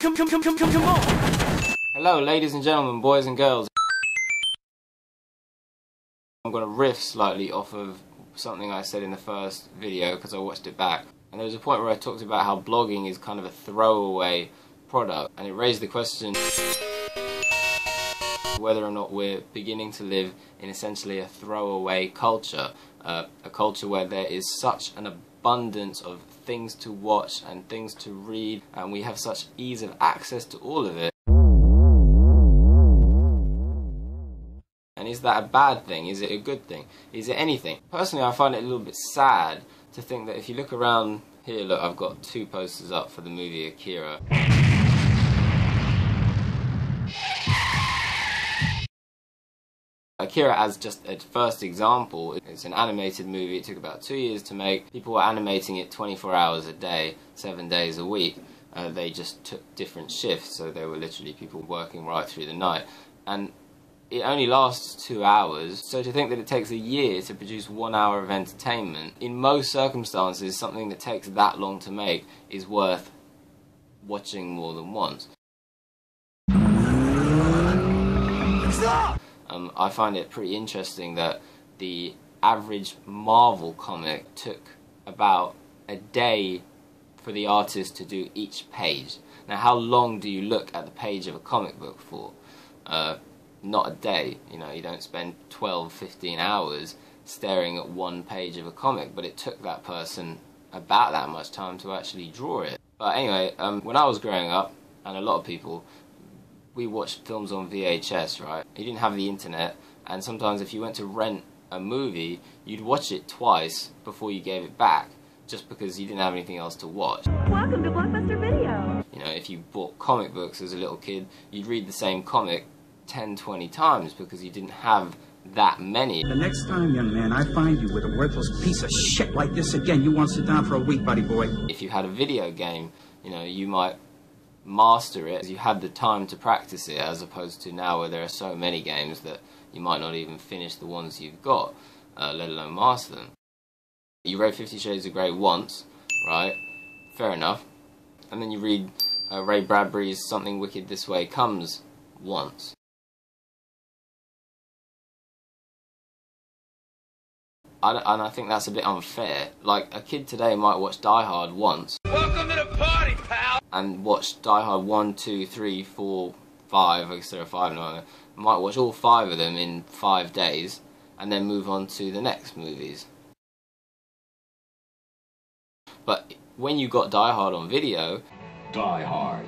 Come on! Hello ladies and gentlemen, boys and girls. I'm going to riff slightly off of something I said in the first video because I watched it back. And there was a point where I talked about how blogging is kind of a throwaway product. And it raised the question whether or not we're beginning to live in essentially a throwaway culture. A culture where there is such an abundance of things to watch and things to read, and we have such ease of access to all of it. And is that a bad thing? Is it a good thing? Is it anything? Personally, I find it a little bit sad to think that if you look around here, look, I've got two posters up for the movie Akira. Akira, as just a first example, it's an animated movie. It took about 2 years to make. People were animating it 24 hours a day, 7 days a week. They just took different shifts, so there were literally people working right through the night. And it only lasts 2 hours, so to think that it takes a year to produce 1 hour of entertainment, in most circumstances, something that takes that long to make is worth watching more than once. Stop! I find it pretty interesting that the average Marvel comic took about a day for the artist to do each page. Now, how long do you look at the page of a comic book for? Not a day. You know, you don't spend 12, 15 hours staring at one page of a comic, but it took that person about that much time to actually draw it. But anyway, when I was growing up, and a lot of people, we watched films on VHS, right? You didn't have the internet, and sometimes if you went to rent a movie, you'd watch it twice before you gave it back, just because you didn't have anything else to watch. Welcome to Blockbuster Video! You know, if you bought comic books as a little kid, you'd read the same comic 10, 20 times because you didn't have that many. The next time, young man, I find you with a worthless piece of shit like this again, you won't sit down for a week, buddy boy. If you had a video game, you know, you might master it as you had the time to practice it, as opposed to now where there are so many games that you might not even finish the ones you've got, let alone master them. You read 50 Shades of Grey once, right? Fair enough. And then you read Ray Bradbury's Something Wicked This Way Comes once. And I think that's a bit unfair. Like, a kid today might watch Die Hard once. Welcome to the party, pal! And watch Die Hard 1, 2, 3, 4, 5, I guess there are 5 now. Might watch all 5 of them in 5 days, and then move on to the next movies. But when you got Die Hard on video, Die Hard!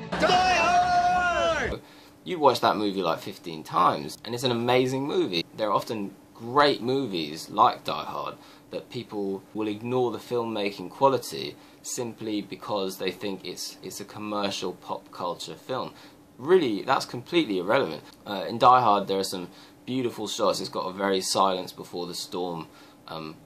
you'd watch that movie like 15 times, and it's an amazing movie. There are often great movies like Die Hard that people will ignore the filmmaking quality simply because they think it's a commercial pop culture film. Really, that's completely irrelevant. In Die Hard there are some beautiful shots. It's got a very silence before the storm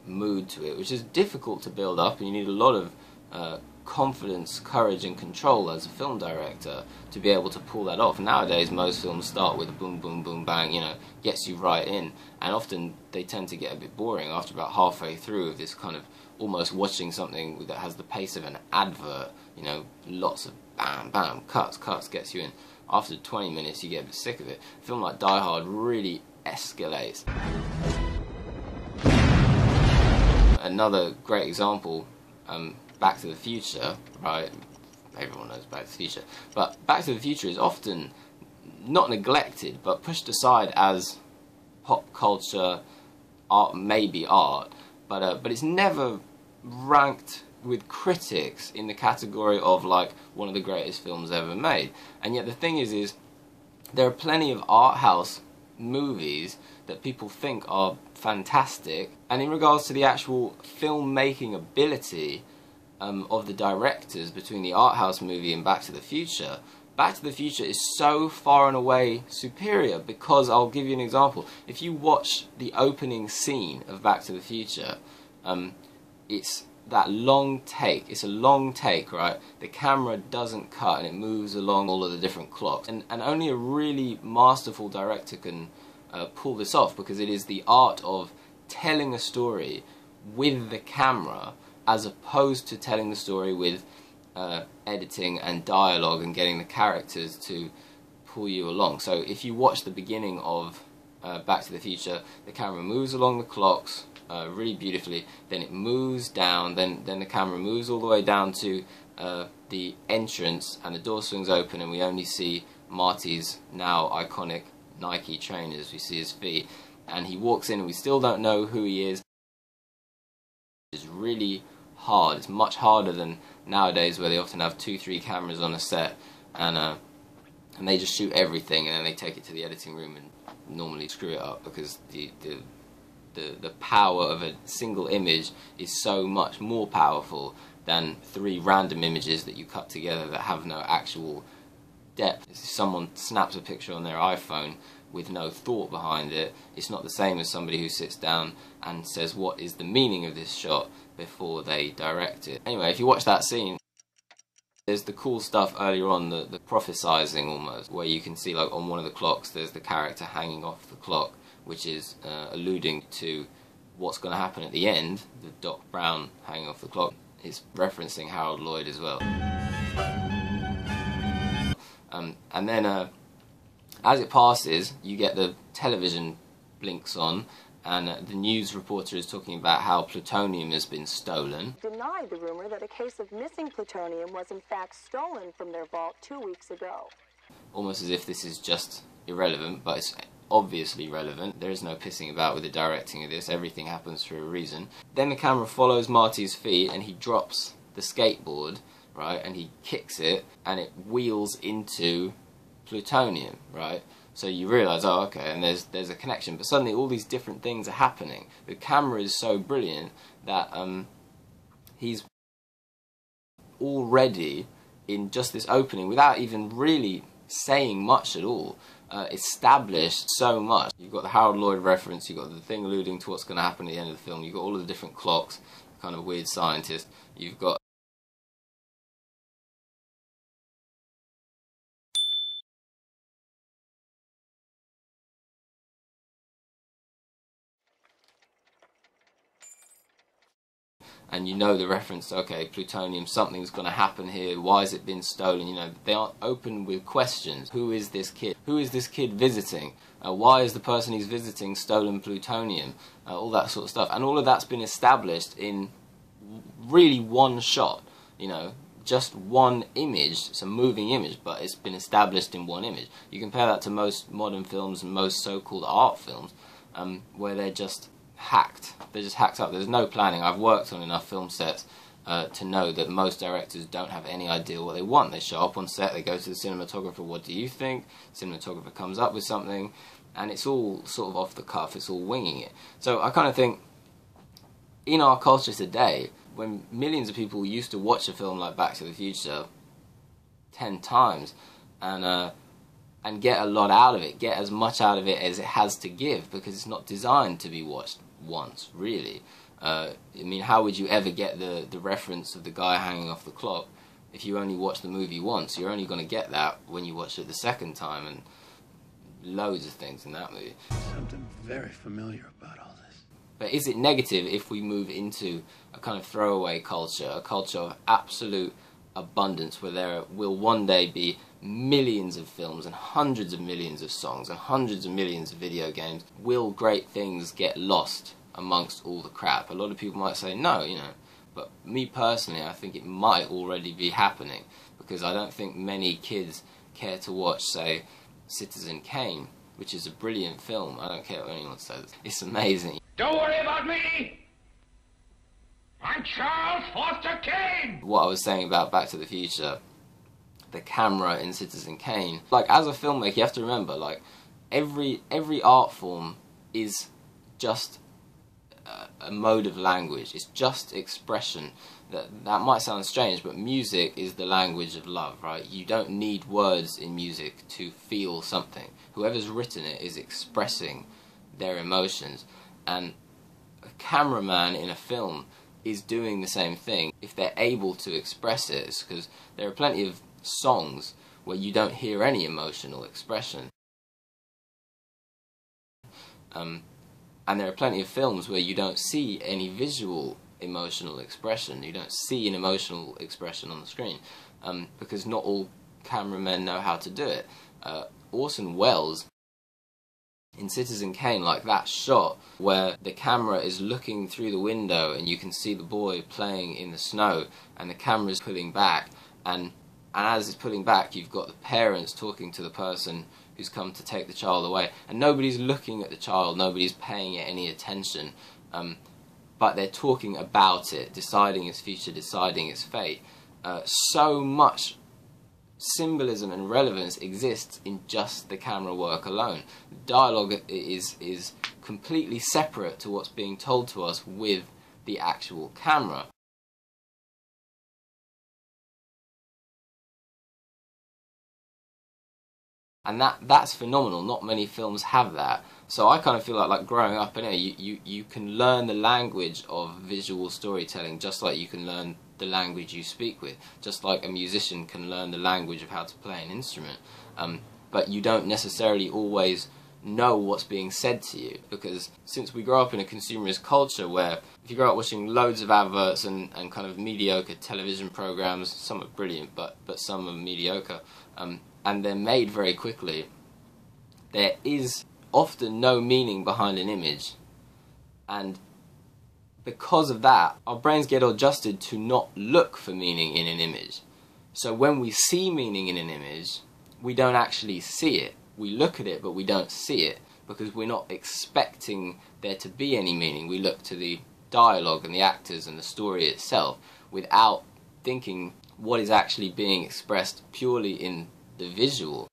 mood to it, which is difficult to build up, and you need a lot of confidence, courage and control as a film director to be able to pull that off. Nowadays most films start with a boom boom boom bang, you know, gets you right in, and often they tend to get a bit boring after about halfway through of this kind of almost watching something that has the pace of an advert, you know, lots of bam bam, cuts, gets you in. After 20 minutes you get a bit sick of it. A film like Die Hard really escalates. Another great example, Back to the Future, right? Everyone knows Back to the Future. But Back to the Future is often not neglected, but pushed aside as pop culture, art, maybe art. But it's never ranked with critics in the category of like one of the greatest films ever made. And yet the thing is there are plenty of art house movies that people think are fantastic, and in regards to the actual filmmaking ability of the directors between the art house movie and Back to the Future is so far and away superior, because I'll give you an example. If you watch the opening scene of Back to the Future, it's that long take. It's a long take, right? The camera doesn't cut and it moves along all of the different clocks, and only a really masterful director can pull this off, because it is the art of telling a story with the camera as opposed to telling the story with editing and dialogue and getting the characters to pull you along. So if you watch the beginning of Back to the Future, the camera moves along the clocks really beautifully, then it moves down, then the camera moves all the way down to the entrance, and the door swings open and we only see Marty's now iconic Nike trainers. We see his feet and he walks in and we still don't know who he is. It's really hard. It's much harder than nowadays where they often have 2-3 cameras on a set and they just shoot everything and then they take it to the editing room and normally screw it up because the power of a single image is so much more powerful than 3 random images that you cut together that have no actual depth. If someone snaps a picture on their iPhone with no thought behind it, it's not the same as somebody who sits down and says what is the meaning of this shot before they direct it. Anyway, if you watch that scene, there's the cool stuff earlier on, the prophesizing almost, where you can see like on one of the clocks there's the character hanging off the clock, which is alluding to what's going to happen at the end. The Doc Brown hanging off the clock is referencing Harold Lloyd as well. And then as it passes, you get the television blinks on, and the news reporter is talking about how plutonium has been stolen. Denied the rumor that a case of missing plutonium was in fact stolen from their vault 2 weeks ago. Almost as if this is just irrelevant, but it's obviously relevant. There is no pissing about with the directing of this. Everything happens for a reason. Then the camera follows Marty's feet and he drops the skateboard, right, and he kicks it and it wheels into plutonium, right? So you realise, oh, okay, and there's a connection. But suddenly all these different things are happening. The camera is so brilliant that he's already, in just this opening, without even really saying much at all, established so much. You've got the Harold Lloyd reference, you've got the thing alluding to what's going to happen at the end of the film, you've got all of the different clocks, kind of weird scientist, you've got and you know the reference, okay, plutonium, something's going to happen here, why has it been stolen? You know, they are open with questions. Who is this kid? Who is this kid visiting? Why is the person he's visiting stolen plutonium? All that sort of stuff. And all of that's been established in really one shot, you know, just one image. It's a moving image, but it's been established in one image. You compare that to most modern films and most so-called art films, where they're just hacked. They're just hacked up. There's no planning. I've worked on enough film sets to know that most directors don't have any idea what they want. They show up on set, they go to the cinematographer, what do you think? Cinematographer comes up with something, and it's all sort of off the cuff, it's all winging it. So I kind of think, in our culture today, when millions of people used to watch a film like Back to the Future 10 times, and get a lot out of it, get as much out of it as it has to give, because it's not designed to be watched once, really. I mean, how would you ever get the reference of the guy hanging off the clock if you only watch the movie once? You're only going to get that when you watch it the second time, and loads of things in that movie. Something very familiar about all this. But is it negative if we move into a kind of throwaway culture, a culture of absolute abundance, where there will one day be millions of films and hundreds of millions of songs and hundreds of millions of video games? Will great things get lost amongst all the crap? A lot of people might say no, you know, but me personally, I think it might already be happening, because I don't think many kids care to watch, say, Citizen Kane, which is a brilliant film. I don't care what anyone says. It's amazing. Don't worry about me! I'm Charles Foster Kane! What I was saying about Back to the Future, the camera in Citizen Kane, like, as a filmmaker, you have to remember, like, every art form is just a mode of language. It's just expression. That might sound strange, but music is the language of love, right? You don't need words in music to feel something. Whoever's written it is expressing their emotions, and a cameraman in a film is doing the same thing. If they're able to express it, it's because there are plenty of songs where you don't hear any emotional expression. And there are plenty of films where you don't see any visual emotional expression. You don't see an emotional expression on the screen, because not all cameramen know how to do it. Orson Welles, in Citizen Kane, like that shot where the camera is looking through the window and you can see the boy playing in the snow and the camera's pulling back, and as it's pulling back you've got the parents talking to the person who's come to take the child away, and nobody's looking at the child, nobody's paying it any attention, but they're talking about it, deciding its future, deciding its fate. So much symbolism and relevance exists in just the camera work alone. Dialogue is completely separate to what's being told to us with the actual camera. And that's phenomenal. Not many films have that. So I kind of feel like growing up, you can learn the language of visual storytelling just like you can learn the language you speak with, just like a musician can learn the language of how to play an instrument. But you don't necessarily always know what's being said to you, because since we grow up in a consumerist culture where if you grow up watching loads of adverts and kind of mediocre television programs, some are brilliant but some are mediocre, and they're made very quickly, there is often no meaning behind an image, and because of that our brains get adjusted to not look for meaning in an image. So when we see meaning in an image, we don't actually see it. We look at it but we don't see it because we're not expecting there to be any meaning. We look to the dialogue and the actors and the story itself without thinking what is actually being expressed purely in the visual.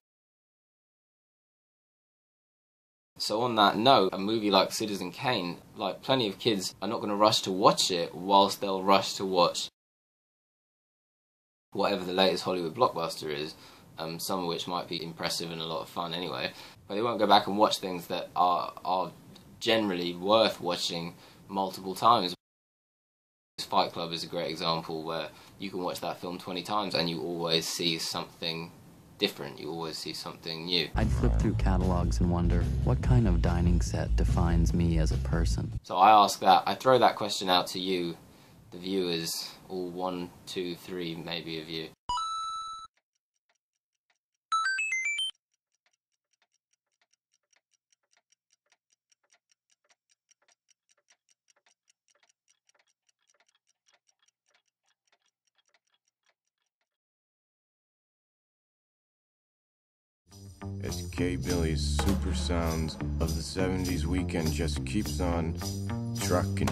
So on that note, a movie like Citizen Kane, like plenty of kids are not going to rush to watch it whilst they'll rush to watch whatever the latest Hollywood blockbuster is, some of which might be impressive and a lot of fun anyway, but they won't go back and watch things that are generally worth watching multiple times. Fight Club is a great example where you can watch that film 20 times and you always see something different, you always see something new. I'd flip through catalogs and wonder, what kind of dining set defines me as a person? So I throw that question out to you, the viewers, all 1, 2, 3 maybe of you. As K-Billy's super sounds of the 70s weekend just keeps on trucking.